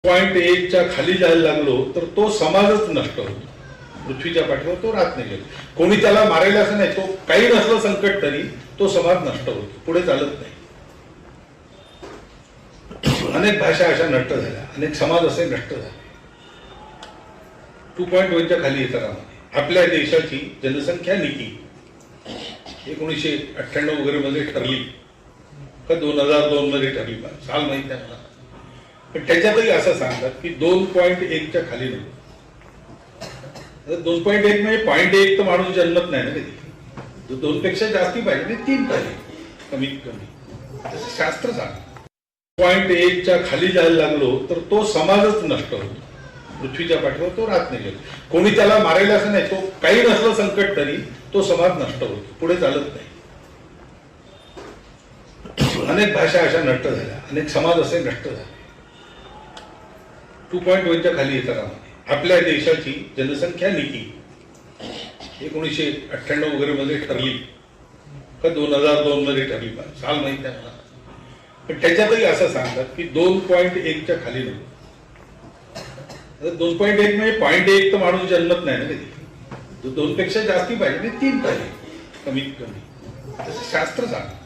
.1 च्या खाली जायला लागलो तर तो समाजच नष्ट होतो. पृथ्वीच्या पाठीवर तो राहत नाही. कोणी त्याला मारेल असं नाही, तो काही नसलं संकट तरी तो समाज नष्ट होतो, पुढे चालत नाही. अनेक भाषा अशा नष्ट झाल्या, अनेक समाज असे नष्ट झाले. 2.1 च्या खाली येताना आपल्या देशाची जनसंख्या नीती 1998 वगैरे मध्ये ठरली का 2002 मध्ये ठरली, साल माहिती आहे मला. पण त्याच्यातही असं सांगतात की 2.1 च्या खाली नको. 2.1 म्हणजे 0.1 तर माणूस जन्मत नाही ना कधी, 2 पेक्षा जास्ती पाहिजे, 3 पाहिजे कमीत कमी, तसं शास्त्र सांगतं. 0.1 च्या खाली जायला लागलो तर तो समाजच नष्ट होतो, पृथ्वीच्या पाठीवर तो राहत नाही. कोणी त्याला मारेल असं नाही, तो काही नसलं संकट तरी तो समाज नष्ट होतो, पुढे चालत नाही. अनेक भाषा अशा नष्ट झाल्या, अनेक समाज असे नष्ट झाले. 2.1 च्या खाली येताना आपल्या देशाची जनसंख्या नीती 1998 वगैरे मध्ये ठरली का 2002 मध्ये ठरली, साल माहिती आहे मला. पण त्याच्यातही असं सांगतात की 2.1 च्या खाली नको. 2.1 म्हणजे 0.1 तर माणूस जन्मत नाही ना कधी, 2 पेक्षा जास्ती पाहिजे, 3 पाहिजे कमीत कमी, तसं शास्त्र सांगतं.